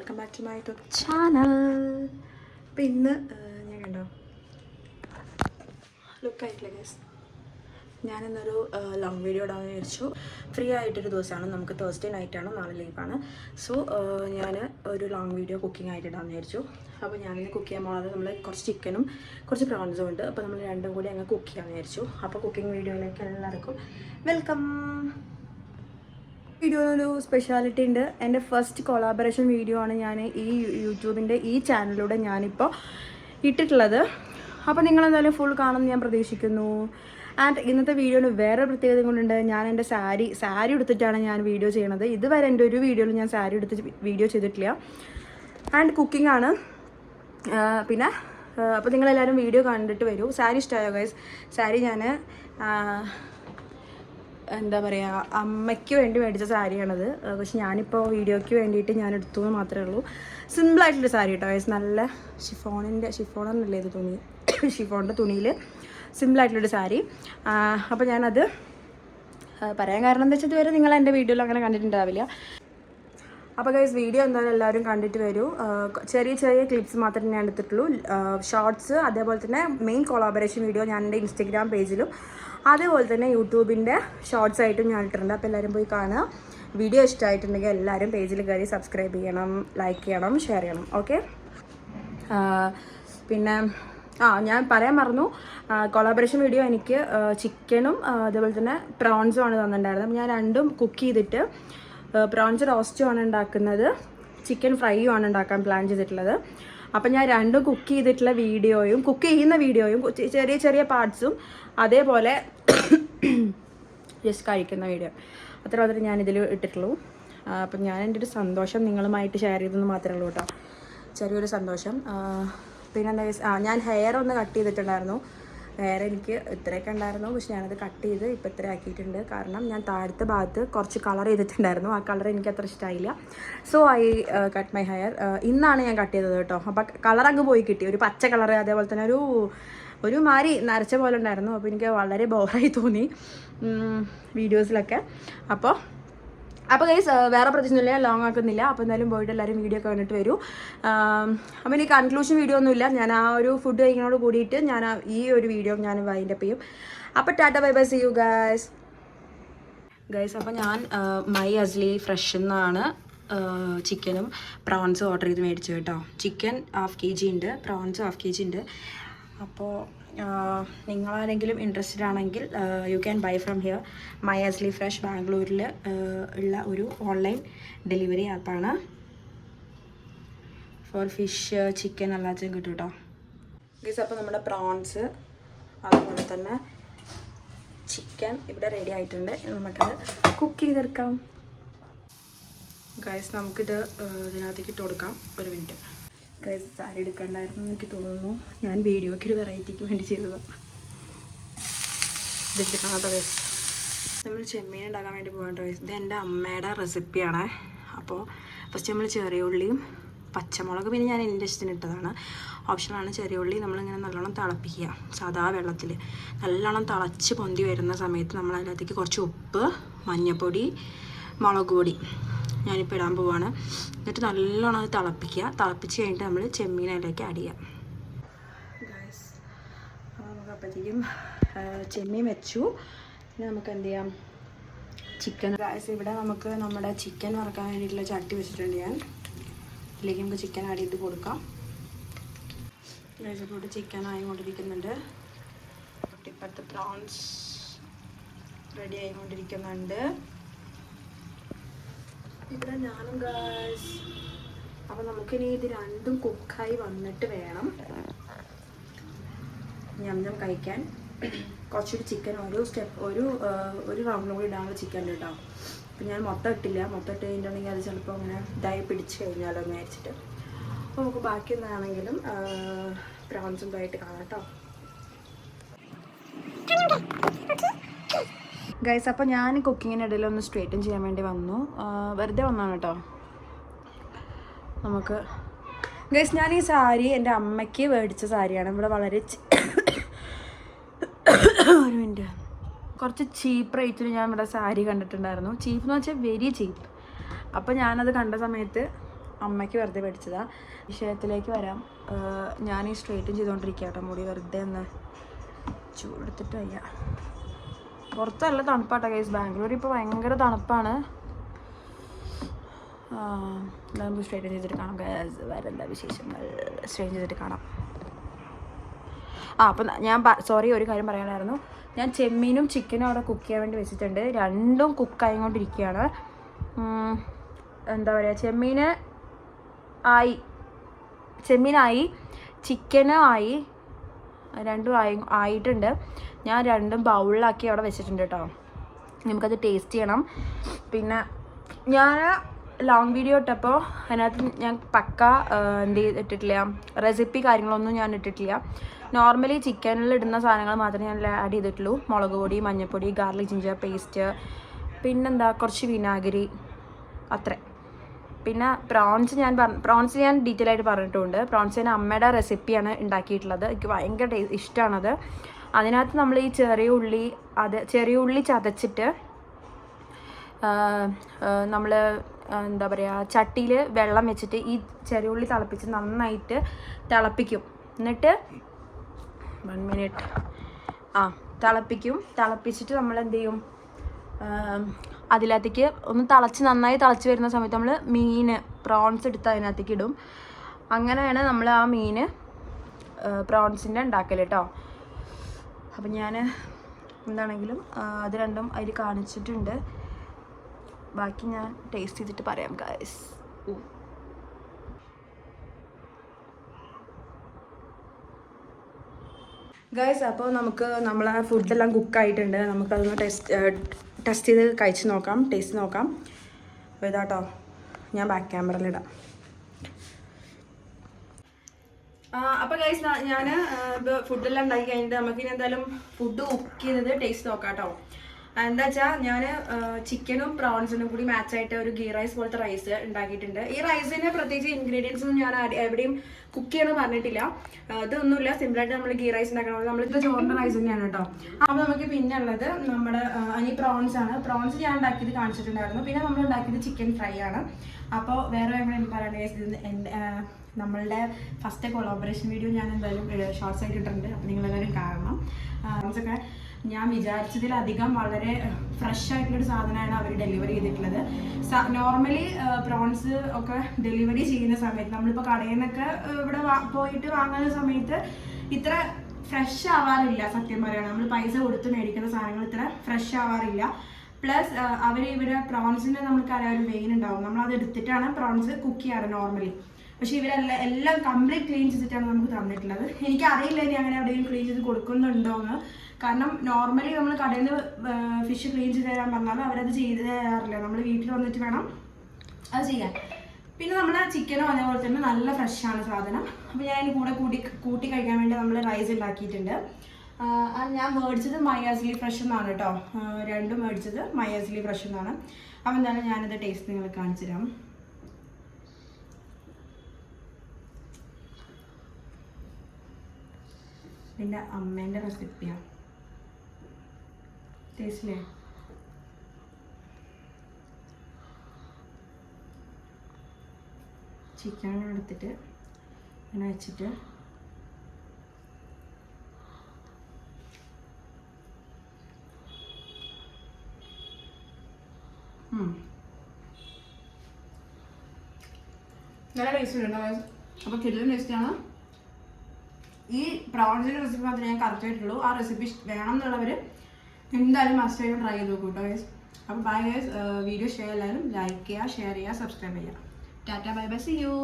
Welcome back to my YouTube channel. അപ്പോൾ ഇന്ന് ഞാൻ കണ്ടോ ലുക്കായിട്ടില്ല ഗൈസ്. ഞാനിന്നൊരു ലോങ് വീഡിയോ ഇടാമെന്ന് വിചാരിച്ചു. ഫ്രീ ആയിട്ടൊരു ദിവസമാണ്, നമുക്ക് തേഴ്സ്ഡേ നൈറ്റാണ്, നാളെ ലീവാണ്. സോ ഞാൻ ഒരു ലോങ് വീഡിയോ കുക്കിംഗ് ആയിട്ട് ഇടാമെന്ന് വിചാരിച്ചു. അപ്പോൾ ഞാനിന്ന് കുക്ക് ചെയ്യാൻ പോകുന്നത് നമ്മൾ കുറച്ച് ചിക്കനും കുറച്ച് പ്രോൺസും ഉണ്ട്. അപ്പോൾ നമ്മൾ രണ്ടും കൂടി അങ്ങ് കുക്ക് ചെയ്യാമെന്ന് വിചാരിച്ചു. അപ്പോൾ കുക്കിംഗ് വീഡിയോയിലേക്ക് എല്ലാവർക്കും വെൽക്കം. വീഡിയോയിലൊരു സ്പെഷ്യാലിറ്റി ഉണ്ട്. എൻ്റെ ഫസ്റ്റ് കൊളാബറേഷൻ വീഡിയോ ആണ് ഞാൻ ഈ യൂട്യൂബിൻ്റെ ഈ ചാനലിലൂടെ ഞാനിപ്പോൾ ഇട്ടിട്ടുള്ളത്. അപ്പോൾ നിങ്ങളെന്തായാലും ഫുൾ കാണുമെന്ന് ഞാൻ പ്രതീക്ഷിക്കുന്നു. ആൻഡ് ഇന്നത്തെ വീഡിയോയിൽ വേറെ പ്രത്യേകത കൊണ്ടുണ്ട്. ഞാൻ എൻ്റെ സാരി എടുത്തിട്ടാണ് ഞാൻ വീഡിയോ ചെയ്യണത്. ഇതുവരെ എൻ്റെ ഒരു വീഡിയോയിൽ ഞാൻ സാരി എടുത്ത് വീഡിയോ ചെയ്തിട്ടില്ല. ആൻഡ് കുക്കിംഗ് ആണ്. പിന്നെ അപ്പോൾ നിങ്ങളെല്ലാവരും വീഡിയോ കണ്ടിട്ട് വരൂ. സാരി ഇഷ്ടമായോ ഗൈസ്? സാരി ഞാൻ എന്താ പറയുക, അമ്മയ്ക്ക് വേണ്ടി മേടിച്ച സാരിയാണത്. പക്ഷെ ഞാനിപ്പോൾ വീഡിയോയ്ക്ക് വേണ്ടിയിട്ട് ഞാൻ എടുത്തു എന്ന് മാത്രമേ ഉള്ളൂ. സിമ്പിളായിട്ടുള്ളൊരു സാരി കേട്ടോ ഗൈസ്. നല്ല ഷിഫോണെന്നല്ലേ ഇത് തുണി, ഷിഫോണിൻ്റെ തുണിയിൽ സിമ്പിളായിട്ടുള്ളൊരു സാരി. അപ്പോൾ ഞാനത് പറയാൻ കാരണം എന്താ വെച്ചാൽ ഇതുവരെ നിങ്ങൾ എൻ്റെ വീഡിയോയിൽ അങ്ങനെ കണ്ടിട്ടുണ്ടാവില്ല. അപ്പോൾ ഗൈസ് വീഡിയോ എന്തായാലും എല്ലാവരും കണ്ടിട്ട് വരൂ. ചെറിയ ചെറിയ ക്ലിപ്സ് മാത്രമേ ഞാൻ എടുത്തിട്ടുള്ളൂ. ഷോർട്സ്, അതേപോലെ തന്നെ മെയിൻ കൊളാബറേഷൻ വീഡിയോ ഞാൻ എൻ്റെ ഇൻസ്റ്റഗ്രാം പേജിലും അതേപോലെ തന്നെ യൂട്യൂബിൻ്റെ ഷോർട്സ് ആയിട്ടും ഞാൻ ഇട്ടിട്ടുണ്ട്. അപ്പോൾ എല്ലാവരും പോയി കാണുക. വീഡിയോ ഇഷ്ടമായിട്ടുണ്ടെങ്കിൽ എല്ലാവരും പേജിൽ കയറി സബ്സ്ക്രൈബ് ചെയ്യണം, ലൈക്ക് ചെയ്യണം, ഷെയർ ചെയ്യണം. ഓക്കെ. പിന്നെ ഞാൻ പറയാൻ മറന്നു, കൊളാബറേഷൻ വീഡിയോ എനിക്ക് ചിക്കനും അതേപോലെ തന്നെ പ്രോൺസും ആണ് തന്നിട്ടുണ്ടായിരുന്നത്. അപ്പോൾ ഞാൻ രണ്ടും കുക്ക് ചെയ്തിട്ട് പ്രോൺസ് റോസ്റ്റും ആണ് ഉണ്ടാക്കുന്നത്, ചിക്കൻ ഫ്രൈയും ആണ് ഉണ്ടാക്കാൻ പ്ലാൻ ചെയ്തിട്ടുള്ളത്. അപ്പം ഞാൻ രണ്ടും കുക്ക് ചെയ്തിട്ടുള്ള വീഡിയോയും കുക്ക് ചെയ്യുന്ന വീഡിയോയും ചെറിയ ചെറിയ പാർട്സും അതേപോലെ ജസ്റ്റ് കഴിക്കുന്ന വീഡിയോ അത്ര മാത്രമേ ഞാനിതിൽ ഇട്ടിട്ടുള്ളൂ. അപ്പം ഞാൻ എൻ്റെ ഒരു സന്തോഷം നിങ്ങളുമായിട്ട് ഷെയർ ചെയ്തെന്ന് മാത്രമേ ഉള്ളൂ കേട്ടോ, ചെറിയൊരു സന്തോഷം. പിന്നെന്താ, ഞാൻ ഹെയർ ഒന്ന് കട്ട് ചെയ്തിട്ടുണ്ടായിരുന്നു. ഹെയർ എനിക്ക് ഇത്രയൊക്കെ ഉണ്ടായിരുന്നു, പക്ഷെ ഞാനത് കട്ട് ചെയ്ത് ഇപ്പോൾ ഇത്ര ആക്കിയിട്ടുണ്ട്. കാരണം ഞാൻ താഴത്തെ ഭാഗത്ത് കുറച്ച് കളർ ചെയ്തിട്ടുണ്ടായിരുന്നു, ആ കളർ എനിക്ക് അത്ര ഇഷ്ടമായില്ല. So I cut my hair. ഇന്നാണ് ഞാൻ കട്ട് ചെയ്തത് കേട്ടോ. അപ്പോൾ കളർ അങ്ങ് പോയി കിട്ടി, ഒരു പച്ച കളർ, അതേപോലെ തന്നെ ഒരു മാരി നരച്ച പോലെ ഉണ്ടായിരുന്നു. അപ്പോൾ എനിക്ക് വളരെ ബോറായി തോന്നി വീഡിയോസിലൊക്കെ. അപ്പോൾ ഗൈസ് വേറെ പ്രത്യേകിച്ചൊന്നുമില്ല, ലോങ് ആക്കുന്നില്ല. അപ്പോൾ എന്തായാലും പോയിട്ട് എല്ലാവരും വീഡിയോ ഒക്കെ കണ്ടിട്ട് വരൂ. അപ്പോൾ ഇനി കൺക്ലൂഷൻ വീഡിയോ ഒന്നുമില്ല. ഞാൻ ആ ഒരു ഫുഡ് കഴിക്കുന്നതോട് കൂടിയിട്ട് ഞാൻ ഈ ഒരു വീഡിയോ ഞാൻ വൈൻഡപ്പ് ചെയ്യും. അപ്പോൾ ടാറ്റ bye bye, see you guys. അപ്പോൾ ഞാൻ മൈ അസ്ലി ഫ്രഷ് എന്നാണ് ചിക്കനും പ്രോൺസും ഓർഡർ ചെയ്ത് മേടിച്ചു കേട്ടോ. ചിക്കൻ 1/2 kg ഉണ്ട്, പ്രോൺസ് 1/2 kg ഉണ്ട്. അപ്പോൾ നിങ്ങളാരെങ്കിലും ഇൻട്രസ്റ്റഡ് ആണെങ്കിൽ you can buy from here. My Asli fresh ബാംഗ്ലൂരിൽ ഉള്ള ഒരു ഓൺലൈൻ ഡെലിവറി ആപ്പാണ്. ഫോർ ഫിഷ്, ചിക്കൻ എല്ലാത്തിനും കിട്ടും കേട്ടോ ഗൈസ്. അപ്പോൾ നമ്മുടെ പ്രോൺസ് അതുപോലെ തന്നെ ചിക്കൻ ഇവിടെ റെഡി ആയിട്ടുണ്ട്. നമുക്കത് കുക്ക് ചെയ്തെടുക്കാം ഗൈസ്. നമുക്കിത് ഇതിനകത്തേക്ക് ഇട്ട് കൊടുക്കാം. ഒരു മിനിറ്റ് ഗൈസ്, സാരി എടുക്കണ്ടായിരുന്നു എനിക്ക് തോന്നുന്നു. ഞാൻ വീഡിയോയ്ക്ക് ഒരു വെറൈറ്റിക്ക് വേണ്ടി ചെയ്തതാണ്. ഇതൊക്കെ കാണാത്ത ഗൈസ്, നമ്മൾ ചെമ്മീൻ ഉണ്ടാക്കാൻ വേണ്ടി പോകാൻ ഗൈസ്. ഇത് എൻ്റെ അമ്മയുടെ റെസിപ്പിയാണ്. അപ്പോൾ ഫസ്റ്റ് നമ്മൾ ചെറിയ ഉള്ളിയും പച്ചമുളക്, പിന്നെ ഞാൻ എൻ്റെ ഇഷ്ടത്തിന് ഇട്ടതാണ്, ഓപ്ഷനാണ്. ചെറിയ ഉള്ളി നമ്മളിങ്ങനെ നല്ലോണം തിളപ്പിക്കുക, സാധാ വെള്ളത്തിൽ നല്ലോണം തിളച്ച് പൊന്തി വരുന്ന സമയത്ത് നമ്മൾ അതിനകത്തേക്ക് കുറച്ച് ഉപ്പ്, മഞ്ഞൾപ്പൊടി, മുളക് പൊടി ഞാനിപ്പോൾ ഇടാൻ പോവാണ്. എന്നിട്ട് നല്ലോണം അത് തിളപ്പിക്കുക. തിളപ്പിച്ച് കഴിഞ്ഞിട്ട് നമ്മൾ ചെമ്മീൻ അതിലേക്ക് ആഡ് ചെയ്യാം ഗൈസ്. നമുക്ക് അപ്പോഴത്തേക്കും ചെമ്മീൻ വെച്ചു. പിന്നെ നമുക്ക് എന്ത് ചെയ്യാം, ചിക്കൻ ഗൈസ്. ഇവിടെ നമുക്ക് നമ്മുടെ ചിക്കൻ വറക്കാൻ വേണ്ടിയിട്ടുള്ള ചട്ടി വെച്ചിട്ടുണ്ട് ഞാൻ. ഇതിലേക്ക് നമുക്ക് ചിക്കൻ ആഡ് ചെയ്ത് കൊടുക്കാം ഗൈസ്. ഇപ്പോൾ ഇവിടെ ചിക്കൻ ആയിക്കൊണ്ടിരിക്കുന്നുണ്ട്. ഇപ്പോഴത്തെ പ്രോൺസ് റെഡി ആയിക്കൊണ്ടിരിക്കുന്നുണ്ട് ഇവിടെ ഞാനും ഗൈസ്. അപ്പോൾ നമുക്കിനി ഇത് രണ്ടും കുക്കായി വന്നിട്ട് വേണം ഞം കഴിക്കാൻ. കുറച്ചൊരു ചിക്കൻ ഒരു റൗണ്ടിലും കൂടി ഇടാനുള്ള ചിക്കൻ ഉണ്ട് കേട്ടോ. അപ്പം ഞാൻ മൊത്തം ഇട്ടില്ല, മൊത്തം ഇട്ട് കഴിഞ്ഞിട്ടുണ്ടെങ്കിൽ അത് ചിലപ്പോൾ അങ്ങനെ ഇതായി പിടിച്ച് കഴിഞ്ഞാലോ എന്ന് വിചാരിച്ചിട്ട്. അപ്പോൾ നമുക്ക് ബാക്കി ഒന്നാണെങ്കിലും പ്രോൺസും ആയിട്ട് കാണാം കേട്ടോ ഗൈസ്. അപ്പോൾ ഞാൻ കുക്കിങ്ങിനിടയിൽ ഒന്ന് സ്ട്രെയിറ്റൻ ചെയ്യാൻ വേണ്ടി വന്നു, വെറുതെ വന്നാണ് കേട്ടോ. നമുക്ക് ഗൈസ്, ഞാൻ ഈ സാരി എൻ്റെ അമ്മയ്ക്ക് മേടിച്ച സാരിയാണ്. ഇവിടെ വളരെ ഒരു മിനിറ്റ്, കുറച്ച് ചീപ്പ് റേറ്റിൽ ഞാൻ ഇവിടെ സാരി കണ്ടിട്ടുണ്ടായിരുന്നു. ചീപ്പ് എന്ന് വെച്ചാൽ വെരി ചീപ്പ്. അപ്പോൾ ഞാനത് കണ്ട സമയത്ത് അമ്മയ്ക്ക് വെറുതെ മേടിച്ചതാണ്. വിഷയത്തിലേക്ക് വരാം. ഞാൻ ഈ സ്ട്രെയിറ്റും ചെയ്തുകൊണ്ടിരിക്കുക കേട്ടോ. മുടി വെറുതെ ഒന്ന് ചൂടെടുത്തിട്ട് വയ്യ. പുറത്ത് നല്ല തണുപ്പാട്ടോ ഗൈസ്. ബാംഗ്ലൂർ ഇപ്പോൾ ഭയങ്കര തണുപ്പാണ്. നമുക്ക് സ്ട്രെയിറ്റ് ചെയ്തിട്ട് കാണാം ഗൈസ്. വേറെ എന്താ വിശേഷങ്ങൾ? സ്ട്രെയിറ്റ് ചെയ്തിട്ട് കാണാം. അപ്പം ഞാൻ സോറി, ഒരു കാര്യം പറയാനായിരുന്നു. ഞാൻ ചെമ്മീനും ചിക്കനും അവിടെ കുക്ക് ചെയ്യാൻ വേണ്ടി വെച്ചിട്ടുണ്ട്. രണ്ടും കുക്കായിക്കൊണ്ടിരിക്കുകയാണ്. എന്താ പറയുക, ചെമ്മീനായി ചിക്കനും ആയി, രണ്ടും ആയിട്ടുണ്ട്. ഞാൻ രണ്ടും ബൗളിലാക്കി അവിടെ വെച്ചിട്ടുണ്ട് കേട്ടോ. നമുക്കത് ടേസ്റ്റ് ചെയ്യണം. പിന്നെ ഞാൻ ലോങ് വീഡിയോ ഇട്ടപ്പോൾ അതിനകത്ത് ഞാൻ പക്ക എന്ത് ഇട്ടിട്ടില്ല, റെസിപ്പി കാര്യങ്ങളൊന്നും ഞാൻ ഇട്ടിട്ടില്ല. നോർമലി ചിക്കനിൽ ഇടുന്ന സാധനങ്ങൾ മാത്രമേ ഞാൻ ആഡ് ചെയ്തിട്ടുള്ളൂ. മുളക് പൊടി, മഞ്ഞൾപ്പൊടി, ഗാർലിക് ജിഞ്ചർ പേസ്റ്റ്, പിന്നെന്താ കുറച്ച് വിനാഗിരി, അത്രേ. പിന്നെ പ്രോൺസ് ഞാൻ ഡീറ്റെയിൽ ആയിട്ട് പറഞ്ഞിട്ടുണ്ട്. പ്രോൺസ് ഞാൻ അമ്മയുടെ റെസിപ്പിയാണ് ഉണ്ടാക്കിയിട്ടുള്ളത്. എനിക്ക് ഭയങ്കര ഇഷ്ടമാണത്. അതിനകത്ത് നമ്മൾ ഈ ചെറിയ ഉള്ളി ചതച്ചിട്ട് നമ്മൾ എന്താ പറയുക, ചട്ടിയിൽ വെള്ളം വെച്ചിട്ട് ഈ ചെറിയ ഉള്ളി തിളപ്പിച്ച് നന്നായിട്ട് തിളപ്പിക്കും. എന്നിട്ട് 1 മിനിറ്റ് തിളപ്പിച്ചിട്ട് നമ്മൾ എന്ത് ചെയ്യും, അതിനകത്തേക്ക് ഒന്ന് നന്നായി തിളച്ച് വരുന്ന സമയത്ത് നമ്മൾ പ്രോൺസ് എടുത്ത് അതിനകത്തേക്ക് ഇടും. അങ്ങനെയാണ് നമ്മൾ ആ പ്രോൺസിൻ്റെ ഉണ്ടാക്കൽ കേട്ടോ. അപ്പം ഞാൻ എന്താണെങ്കിലും അത് രണ്ടും അതിൽ കാണിച്ചിട്ടുണ്ട്. ബാക്കി ഞാൻ ടേസ്റ്റ് ചെയ്തിട്ട് പറയാം ഗൈസ്. അപ്പോൾ നമ്മളെ ഫുഡെല്ലാം കുക്കായിട്ടുണ്ട്. നമുക്കതൊന്ന് ടെസ്റ്റ് ചെയ്ത് ടേസ്റ്റ് നോക്കാം. അപ്പോൾ ഇതാട്ടോ, ഞാൻ ബാക്ക് ക്യാമറയിലിടാം. അപ്പോൾ ഗൈസ്, ഞാൻ ഫുഡെല്ലാം ഉണ്ടാക്കി കഴിഞ്ഞിട്ട് നമുക്കിനി എന്തായാലും ഫുഡ് കുക്ക് ചെയ്തത് ടേസ്റ്റ് നോക്കാം കേട്ടോ. എന്താ വെച്ചാൽ ഞാൻ ചിക്കനും പ്രോൺസിനും കൂടി മാച്ചായിട്ട് ഒരു ഗീ റൈസ് പോലത്തെ റൈസ് ഉണ്ടാക്കിയിട്ടുണ്ട്. ഈ റൈസിന് പ്രത്യേകിച്ച് ഇൻഗ്രീഡിയൻസ് ഒന്നും ഞാൻ എവിടെയും കുക്ക് ചെയ്യണമെന്ന് പറഞ്ഞിട്ടില്ല. ഇതൊന്നുമില്ല, സിമ്പിളായിട്ട് നമ്മൾ ഗീ റൈസ് ഉണ്ടാക്കണം. നമ്മളിത് ചോറിൻ്റെ റൈസ് തന്നെയാണ് കേട്ടോ. അപ്പോൾ നമുക്ക് പിന്നെ ഉള്ളത് നമ്മുടെ ഈ പ്രോൺസ് ആണ്. പ്രോൺസ് ഞാൻ ഉണ്ടാക്കിയത് കാണിച്ചിട്ടുണ്ടായിരുന്നു. പിന്നെ നമ്മൾ ഉണ്ടാക്കിയത് ചിക്കൻ ഫ്രൈ ആണ്. അപ്പോൾ വേറെ എനിക്ക് പറയുന്നത്, നമ്മളുടെ ഫസ്റ്റ് കൊളാബറേഷൻ വീഡിയോ ഞാൻ എന്തായാലും ഷോർട്സ് ആയിട്ട് ഇട്ടിട്ടുണ്ട്. അപ്പോൾ നിങ്ങളെല്ലാവരും കാണണം. പ്രോൺസൊക്കെ ഞാൻ വിചാരിച്ചതിലധികം വളരെ ഫ്രഷ് ആയിട്ടുള്ളൊരു സാധനമാണ് അവർ ഡെലിവറി ചെയ്തിട്ടുള്ളത്. നോർമലി പ്രോൺസ് ഒക്കെ ഡെലിവറി ചെയ്യുന്ന സമയത്ത് നമ്മളിപ്പോൾ കടയിൽ നിന്നൊക്കെ ഇവിടെ പോയിട്ട് വാങ്ങുന്ന സമയത്ത് ഇത്ര ഫ്രഷ് ആവാറില്ല. സത്യം പറയുകയാണ്, നമ്മൾ പൈസ കൊടുത്ത് മേടിക്കുന്ന സാധനങ്ങൾ ഇത്ര ഫ്രഷ് ആവാറില്ല. പ്ലസ് ഇവരെ പ്രോൺസിൻ്റെ നമുക്കറിയാം ഒരു വെയിൻ ഉണ്ടാവും. നമ്മളത് എടുത്തിട്ടാണ് പ്രോൺസ് കുക്ക് ചെയ്യാറ് നോർമലി. പക്ഷേ എല്ലാം കംപ്ലീറ്റ് ക്ലീൻ ചെയ്തിട്ടാണ് നമുക്ക് തന്നിട്ടുള്ളത്. എനിക്കറിയില്ല ഇനി അങ്ങനെ എവിടെയെങ്കിലും ക്ലീൻ ചെയ്ത് കൊടുക്കുന്നുണ്ടോ എന്ന്. കാരണം നോർമലി നമ്മൾ കടയിൽ നിന്ന് ഫിഷ് ക്ലീൻ ചെയ്ത് തരാൻ പറഞ്ഞാലും അവരത് ചെയ്ത് തരാറില്ല. നമ്മൾ വീട്ടിൽ വന്നിട്ട് വേണം അത് ചെയ്യാൻ. പിന്നെ നമ്മൾ ചിക്കനും അതേപോലെ തന്നെ നല്ല ഫ്രഷാണ് സാധനം. അപ്പോൾ ഞാൻ അതിന് കൂട്ടി കഴിക്കാൻ വേണ്ടി നമ്മൾ റൈസ് ഉണ്ടാക്കിയിട്ടുണ്ട്. ഞാൻ മേടിച്ചത് മയാസിലി ഫ്രഷ് എന്നാണ് കേട്ടോ. രണ്ടും മേടിച്ചത് മയാസിലി ഫ്രഷ് എന്നാണ്. അപ്പോൾ എന്തായാലും ഞാനത് ടേസ്റ്റ് നിങ്ങൾ കാണിച്ചു തരാം. എൻ്റെ അമ്മേൻ്റെ റെസിപ്പിയാണ്. ടേസ്റ്റില്ലേ? ചിക്കൻ എടുത്തിട്ട് ഇങ്ങനെ വെച്ചിട്ട് നല്ല ടേസ്റ്റ് ഉണ്ട്. അപ്പോൾ കിടിലൻ ടേസ്റ്റാണ്. ഈ പ്രോൺസിൻ്റെ റെസിപ്പി മാത്രമേ ഞാൻ കറക്റ്റ് ആയിട്ടുള്ളൂ. ആ റെസിപ്പി വേണം എന്നുള്ളവർ എന്തായാലും മസ്റ്റായിട്ട് ട്രൈ ചെയ്ത് നോക്കൂ കേട്ടോ ഗൈസ്. അപ്പോൾ ബൈ ഗൈസ്. വീഡിയോ എല്ലാവരും ലൈക്ക് ചെയ്യുക, ഷെയർ ചെയ്യുക, സബ്സ്ക്രൈബ് ചെയ്യുക. ടാറ്റ, ബൈ ബൈ, സീ യു.